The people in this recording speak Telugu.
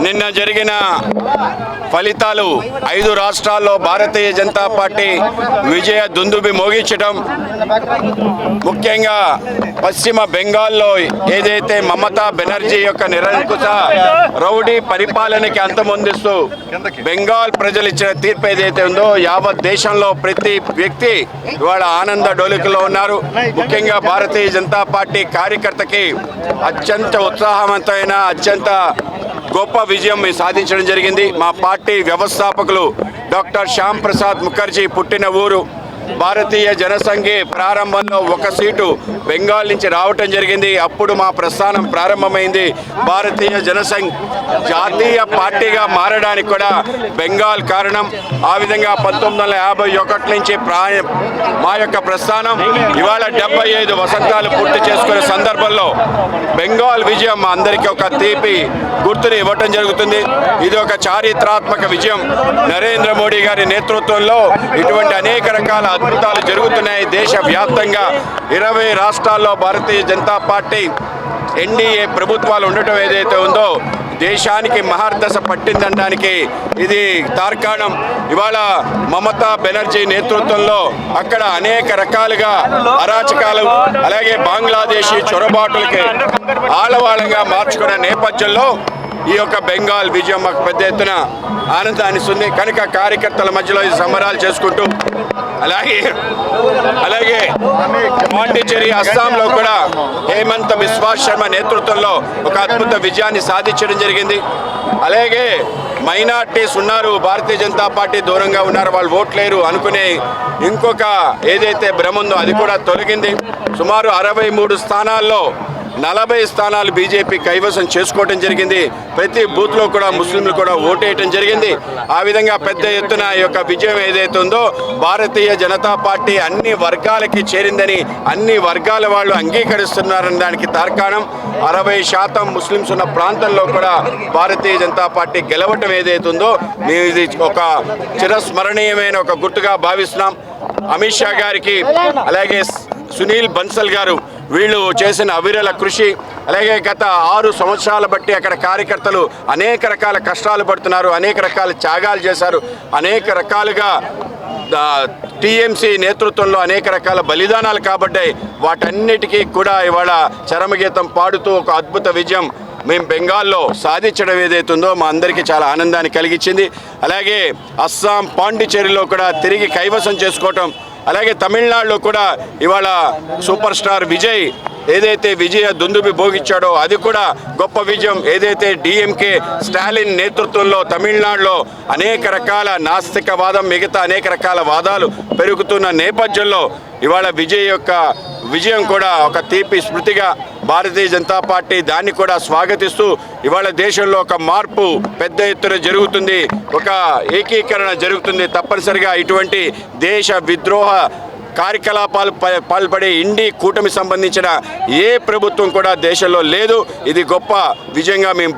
నిన్న జరిగిన ఫలితాలు 5 రాష్ట్రాల్లో భారతీయ జనతా పార్టీ విజయ దుందుబి మోగించడం, ముఖ్యంగా పశ్చిమ బెంగాల్లో ఏదైతే మమతా బెనర్జీ యొక్క నిరంకుశ రౌడీ పరిపాలనకి అంతమొందిస్తూ బెంగాల్ ప్రజలు ఇచ్చిన తీర్పు ఏదైతే ఉందో యావత్ దేశంలో ప్రతి వ్యక్తి ఇవాళ ఆనంద డోలికలో ఉన్నారు. ముఖ్యంగా భారతీయ జనతా పార్టీ కార్యకర్తకి అత్యంత ఉత్సాహవంతమైన అత్యంత గొప్ప విజయం సాధించడం జరిగింది. మా పార్టీ వ్యవస్థాపకులు డాక్టర్ శ్యామ్ ప్రసాద్ ముఖర్జీ పుట్టిన ఊరు. భారతీయ జనసంఘి ప్రారంభంలో 1 సీటు బెంగాల్ నుంచి రావటం జరిగింది. అప్పుడు మా ప్రస్థానం ప్రారంభమైంది. భారతీయ జనసంఘ్ జాతీయ పార్టీగా మారడానికి కూడా బెంగాల్ కారణం. ఆ విధంగా 1951 నుంచి మా యొక్క ప్రస్థానం ఇవాళ 75 వసంతాలు పూర్తి చేసుకునే సందర్భంలో బెంగాల్ విజయం మా అందరికీ ఒక తీపి గుర్తుని ఇవ్వటం జరుగుతుంది. ఇది ఒక చారిత్రాత్మక విజయం. నరేంద్ర మోడీ గారి నేతృత్వంలో ఇటువంటి అనేక రకాల అద్భుతాలు జరుగుతున్నాయి. దేశవ్యాప్తంగా 20 రాష్ట్రాల్లో భారతీయ జనతా పార్టీ ఎన్డీఏ ప్రభుత్వాలు ఉండటం ఏదైతే ఉందో దేశానికి మహర్దశ పట్టిందనడానికి ఇది తార్కాణం. ఇవాళ మమతా బెనర్జీ నేతృత్వంలో అక్కడ అనేక రకాలుగా అరాచకాలు అలాగే బంగ్లాదేశీ చొరబాటులకి ఆలవాళంగా మార్చుకున్న నేపథ్యంలో ఈ యొక్క బెంగాల్ విజయం మాకు పెద్ద ఎత్తున ఆనందాన్ని ఇస్తుంది. కనుక కార్యకర్తల మధ్యలో ఈ సంబరాలు చేసుకుంటూ అలాగే పాండిచేరి అస్సాంలో కూడా హేమంత్ బిశ్వా శర్మ నేతృత్వంలో ఒక అద్భుత విజయాన్ని సాధించడం జరిగింది. అలాగే మైనార్టీస్ ఉన్నారు, భారతీయ జనతా పార్టీ దూరంగా ఉన్నారు, వాళ్ళు ఓట్లేరు అనుకునే ఇంకొక ఏదైతే భ్రమ ఉందో అది కూడా తొలగింది. సుమారు 63 స్థానాల్లో 40 స్థానాలు బీజేపీ కైవసం చేసుకోవడం జరిగింది. ప్రతి బూత్లో కూడా ముస్లింలు కూడా ఓటేయటం జరిగింది. ఆ విధంగా పెద్ద ఎత్తున ఈ యొక్క విజయం ఏదైతే ఉందో భారతీయ జనతా పార్టీ అన్ని వర్గాలకి చేరిందని అన్ని వర్గాల వాళ్ళు అంగీకరిస్తున్నారని దానికి తార్కాణం. 60% ముస్లింస్ ఉన్న ప్రాంతంలో కూడా భారతీయ జనతా పార్టీ గెలవటం ఏదైతే ఉందో మేము ఇది ఒక చిరస్మరణీయమైన ఒక గుర్తుగా భావిస్తున్నాం. అమిత్ షా గారికి అలాగే సునీల్ బన్సల్ గారు వీళ్ళు చేసిన అవిరల కృషి, అలాగే గత 6 సంవత్సరాల బట్టి అక్కడ కార్యకర్తలు అనేక రకాల కష్టాలు పడుతున్నారు, అనేక రకాల త్యాగాలు చేశారు, అనేక రకాలుగా టీఎంసీ నేతృత్వంలో అనేక రకాల బలిదానాలు కాబట్టాయి. వాటన్నిటికీ కూడా ఇవాళ చరమగీతం పాడుతూ ఒక అద్భుత విజయం మేము బెంగాల్లో సాధించడం ఏదైతుందో మా అందరికీ చాలా ఆనందాన్ని కలిగించింది. అలాగే అస్సాం పాండిచేరిలో కూడా తిరిగి కైవసం చేసుకోవటం, అలాగే తమిళనాడులో కూడా ఇవాళ సూపర్ స్టార్ విజయ్ ఏదైతే విజయ దుందుబి భోగించాడో అది కూడా గొప్ప విజయం. ఏదైతే డిఎంకే స్టాలిన్ నేతృత్వంలో తమిళనాడులో అనేక రకాల నాస్తికవాదం మిగతా అనేక రకాల వాదాలు పెరుగుతున్న నేపథ్యంలో ఇవాళ విజయ్ యొక్క విజయం కూడా ఒక తీపి స్మృతిగా భారతీయ జనతా పార్టీ దాన్ని కూడా స్వాగతిస్తూ ఇవాళ దేశంలో ఒక మార్పు పెద్ద ఎత్తున జరుగుతుంది, ఒక ఏకీకరణ జరుగుతుంది. తప్పనిసరిగా ఇటువంటి దేశ విద్రోహ కార్యకలాపాలు పాల్పడే ఇండి కూటమి సంబంధించిన ఏ ప్రభుత్వం కూడా దేశంలో లేదు. ఇది గొప్ప విజయంగా మేము